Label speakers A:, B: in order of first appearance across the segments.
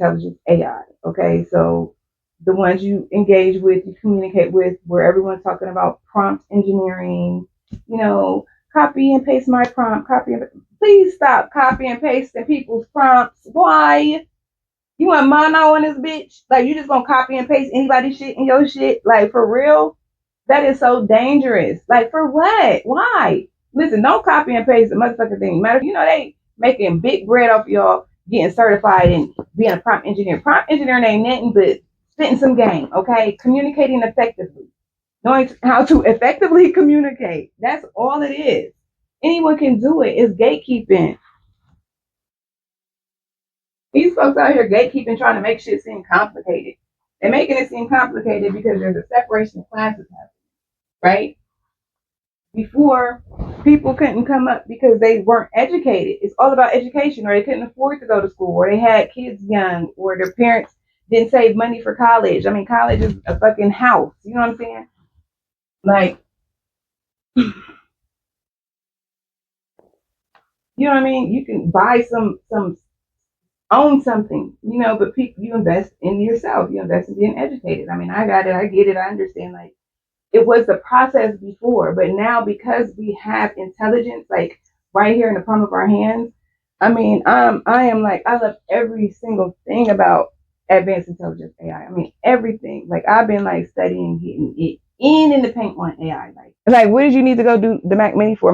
A: intelligence AI. Okay, so the ones you engage with, you communicate with, where everyone's talking about prompt engineering, you know, copy and paste my prompt, please stop copy and pasting people's prompts. Why? You want mono in this bitch? Like, you just gonna copy and paste anybody's shit in your shit? Like, for real? That is so dangerous. Like, for what? Why? Listen, don't copy and paste the motherfucking thing. Matter, they making big bread off y'all getting certified and being a prompt engineer. Prompt engineering ain't nothing but spitting some game, okay? Communicating effectively. Knowing how to effectively communicate. That's all it is. Anyone can do it. It's gatekeeping. These folks out here gatekeeping, trying to make shit seem complicated. They're making it seem complicated because there's a separation of classes happening, right? Before, people couldn't come up because they weren't educated. It's all about education, or they couldn't afford to go to school, or they had kids young, or their parents didn't save money for college. I mean, college is a fucking house. You know what I'm saying? Like, you know what I mean? You can buy some own something, but you invest in yourself. You invest in being educated. I mean, I got it. I get it. I understand. Like, it was the process before, but now because we have intelligence, like right here in the palm of our hands, I mean, I am like, I love every single thing about advanced intelligence AI. I mean, everything. Like, I've been like studying, getting it in the paint on AI. Like, what did you need to go do the Mac Mini for?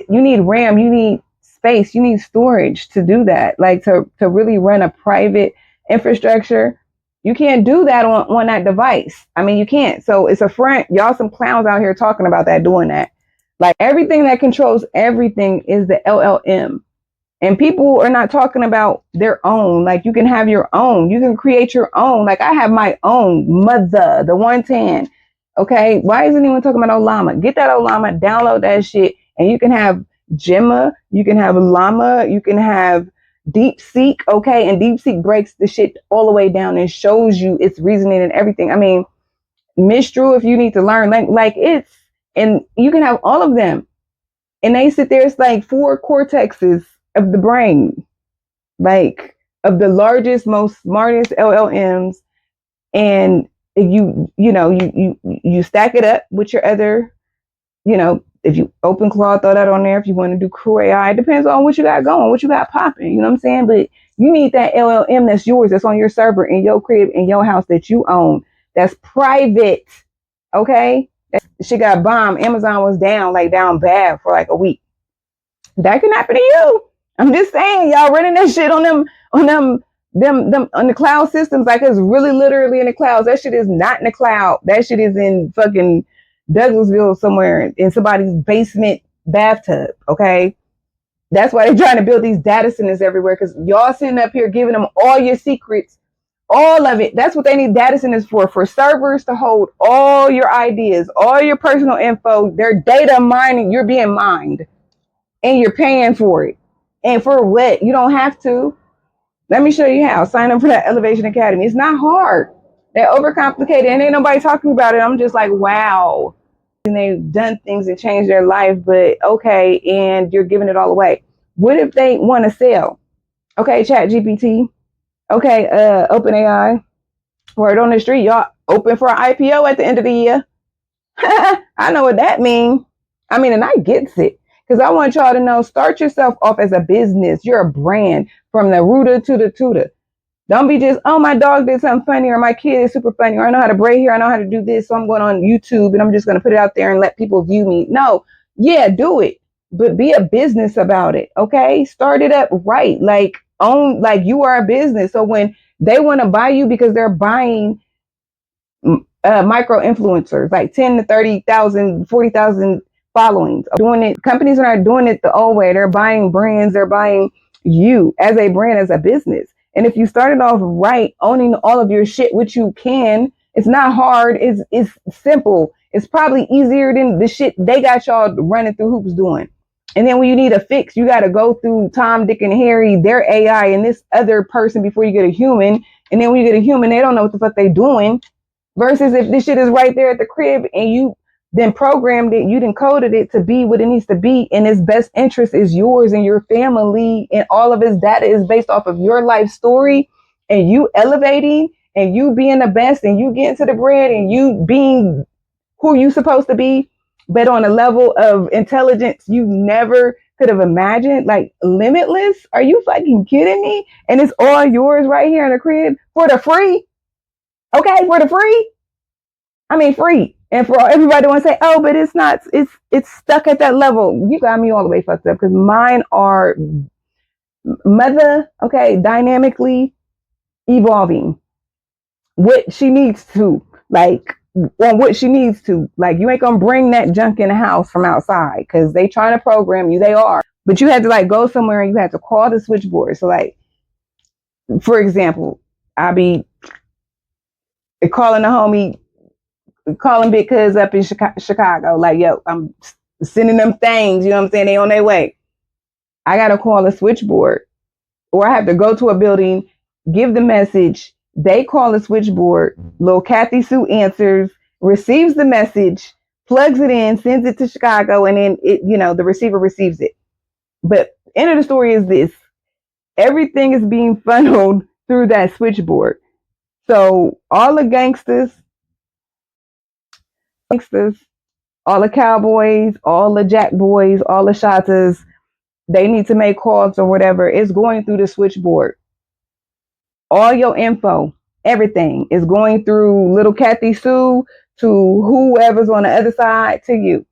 A: You need RAM, you need space, you need storage to do that. Like, to really run a private infrastructure. You can't do that on that device. I mean, you can't. So it's a front. Y'all some clowns out here talking about that, doing that. Like, everything that controls everything is the LLM. And people are not talking about their own. Like, you can have your own. You can create your own. Like, I have my own mother, the 110. Okay. Why isn't anyone talking about Llama? Get that Llama, download that shit, and you can have Gemma, you can have Llama, you can have DeepSeek, okay? And DeepSeek breaks the shit all the way down and shows you its reasoning and everything. I mean, Mistral, if you need to learn, like it's, and you can have all of them. And they sit there, it's like 4 cortexes of the brain, like of the largest, most smartest LLMs. And you stack it up with your other, if you open Claw, throw that on there. If you want to do Crew AI, it depends on what you got going, what you got popping. You know what I'm saying? But you need that LLM that's yours, that's on your server, in your crib, in your house, that you own, that's private. Okay? That shit got bombed. Amazon was down bad for like a week. That can happen to you. I'm just saying, y'all running that shit on them on the cloud systems, like it's really literally in the clouds. That shit is not in the cloud. That shit is in fucking Douglasville somewhere in somebody's basement bathtub, okay? That's why they're trying to build these data centers everywhere, because y'all sitting up here giving them all your secrets, all of it. That's what they need data centers for servers to hold all your ideas, all your personal info. They're data mining. You're being mined, and you're paying for it. And for what? You don't have to. Let me show you how. Sign up for that Elevation Academy. It's not hard. They're overcomplicated, and ain't nobody talking about it. I'm just like, wow. And they've done things and changed their life, but okay, and you're giving it all away. What if they want to sell? Okay, Chat GPT. Okay, OpenAI. Word on the street, y'all open for an IPO at the end of the year. I know what that means. I mean, and I gets it. Because I want y'all to know, start yourself off as a business. You're a brand from the rooter to the tutor. Don't be just, oh, my dog did something funny, or my kid is super funny, or I know how to braid hair, I know how to do this, so I'm going on YouTube and I'm just going to put it out there and let people view me. No, yeah, do it, but be a business about it, okay? Start it up right, like you are a business. So when they want to buy you because they're buying micro influencers, like 10 to 30,000, 40,000 followings, doing it. Companies are not doing it the old way. They're buying brands, they're buying you as a brand, as a business. And if you started off right, owning all of your shit, which you can, it's not hard. It's simple. It's probably easier than the shit they got y'all running through hoops doing. And then when you need a fix, you got to go through Tom, Dick, and Harry, their AI, and this other person before you get a human. And then when you get a human, they don't know what the fuck they doing. Versus if this shit is right there at the crib and you then programmed it, you then coded it to be what it needs to be, and its best interest is yours and your family, and all of its data is based off of your life story and you elevating and you being the best and you getting to the bread and you being who you supposed to be, but on a level of intelligence you never could have imagined, like limitless. Are you fucking kidding me? And it's all yours right here in the crib for the free. Okay, for the free. I mean free. And for everybody want to say, oh, but it's not, it's stuck at that level. You got me all the way fucked up because mine are okay, dynamically evolving what she needs to, like on what she needs to. Like you ain't gonna bring that junk in the house from outside because they trying to program you. They are, but you had to like go somewhere and you had to call the switchboard. So like, for example, I'll be calling the homie, calling Big Cuz up in Chicago. Like, yo, I'm sending them things. You know what I'm saying? They on their way. I gotta call the switchboard, or I have to go to a building, give the message. They call the switchboard. Little Kathy Sue answers, receives the message, plugs it in, sends it to Chicago, and then it, the receiver receives it. But end of the story is this: everything is being funneled through that switchboard. So all the gangsters, all the cowboys, all the jack boys, all the shotters, they need to make calls or whatever. It's going through the switchboard. All your info, everything is going through little Kathy Sue to whoever's on the other side to you.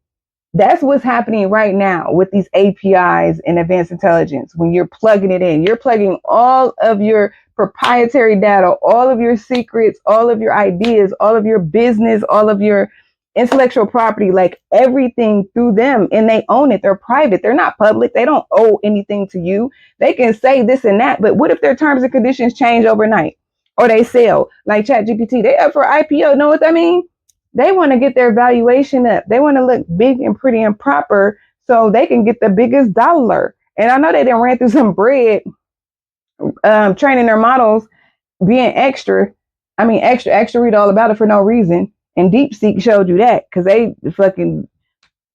A: That's what's happening right now with these APIs and advanced intelligence. When you're plugging it in, you're plugging all of your proprietary data, all of your secrets, all of your ideas, all of your business, all of your intellectual property, like everything through them, and they own it. They're private. They're not public. They don't owe anything to you. They can say this and that, but what if their terms and conditions change overnight or they sell like ChatGPT? They up for IPO. Know what I mean? They want to get their valuation up. They want to look big and pretty and proper so they can get the biggest dollar. And I know they done ran through some bread training their models being extra. I mean, extra, read all about it for no reason. And DeepSeek showed you that because they fucking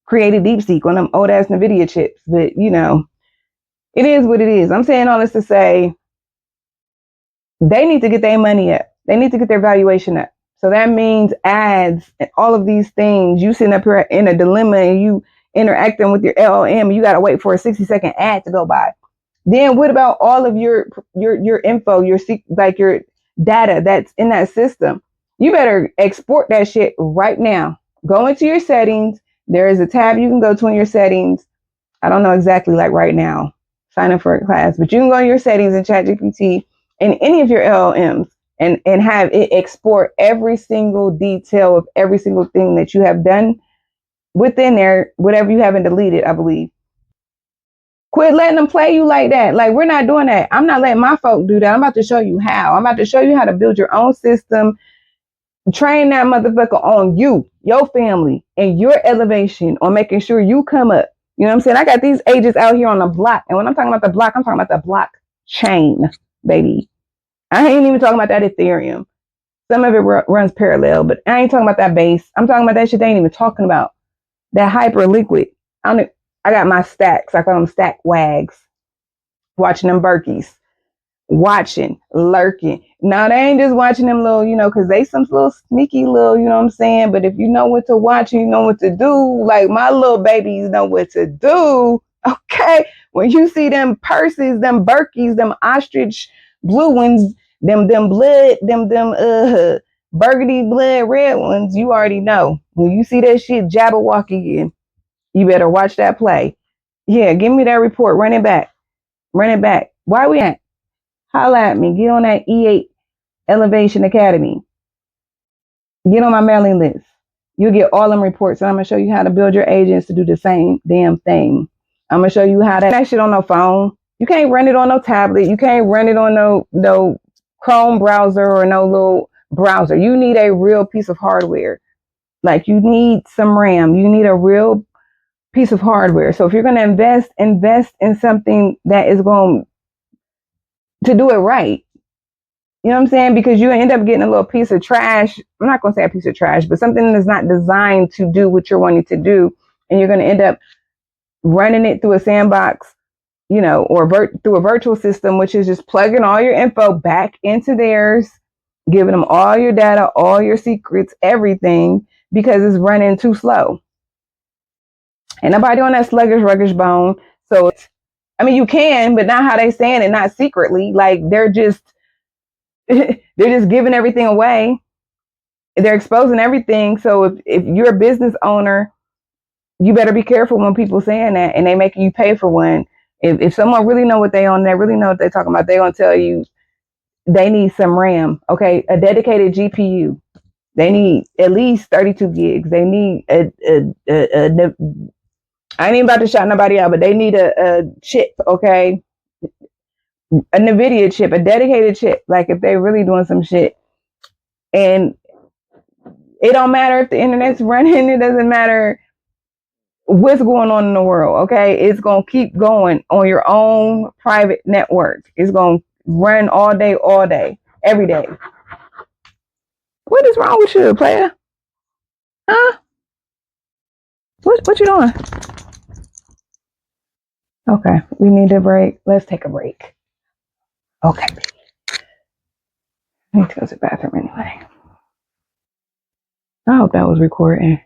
A: created DeepSeek on them old ass NVIDIA chips. But, it is what it is. I'm saying all this to say they need to get their money up. They need to get their valuation up. So that means ads and all of these things. You sitting up here in a dilemma and you interacting with your LLM. You got to wait for a 60-second ad to go by. Then what about all of your info, your data that's in that system? You better export that shit right now. Go into your settings. There is a tab you can go to in your settings. I don't know exactly like right now. Sign up for a class, but you can go in your settings in ChatGPT and any of your LLMs and have it export every single detail of every single thing that you have done within there, whatever you haven't deleted, I believe. Quit letting them play you like that. Like, we're not doing that. I'm not letting my folk do that. I'm about to show you how. I'm about to show you how to build your own system. Train that motherfucker on you, your family, and your elevation on making sure you come up. You know what I'm saying? I got these agents out here on the block. And when I'm talking about the block, I'm talking about the blockchain, baby. I ain't even talking about that Ethereum. Some of it runs parallel, but I ain't talking about that base. I'm talking about that shit they ain't even talking about. That hyper liquid. I got my stacks. I call them stack wags. Watching them Berkeys. Watching, lurking. Now they ain't just watching them little, because they some little sneaky little, you know what I'm saying? But if you know what to watch, you know what to do. Like my little babies know what to do. Okay. When you see them purses, them Berkeys, them ostrich blue ones, them blood, them burgundy blood red ones, you already know. When you see that shit Jabberwocky in, you better watch that play. Yeah, give me that report. Run it back. Why we at? Holla at me. Get on that E8 Elevation Academy. Get on my mailing list. You'll get all them reports, and I'm gonna show you how to build your agents to do the same damn thing. I'm gonna show you how to that shit on no phone. You can't run it on no tablet. You can't run it on no Chrome browser or no little browser. You need a real piece of hardware. Like you need some RAM. You need a real piece of hardware. So if you're gonna invest in something that is going to do it right. You know what I'm saying? Because you end up getting a little piece of trash. I'm not going to say a piece of trash, but something that's not designed to do what you're wanting to do. And you're going to end up running it through a sandbox, or through a virtual system, which is just plugging all your info back into theirs, giving them all your data, all your secrets, everything, because it's running too slow. Ain't nobody on that sluggish bone. So you can, but not how they saying it, not secretly. Like they're just giving everything away. They're exposing everything. So if you're a business owner, you better be careful when people saying that and they making you pay for one. If someone really know what they own, they really know what they're talking about, they gonna tell you they need some RAM, okay, a dedicated GPU. They need at least 32 gigs. They need I ain't even about to shout nobody out, but they need a chip, okay, a NVIDIA chip, a dedicated chip. Like if they really doing some shit, and it don't matter if the internet's running. It doesn't matter what's going on in the world, okay? It's going to keep going on your own private network. It's going to run all day, every day. What is wrong with you, player? Huh? What you doing? Okay, we need a break. Let's take a break. Okay. I need to go to the bathroom anyway. I hope that was recording.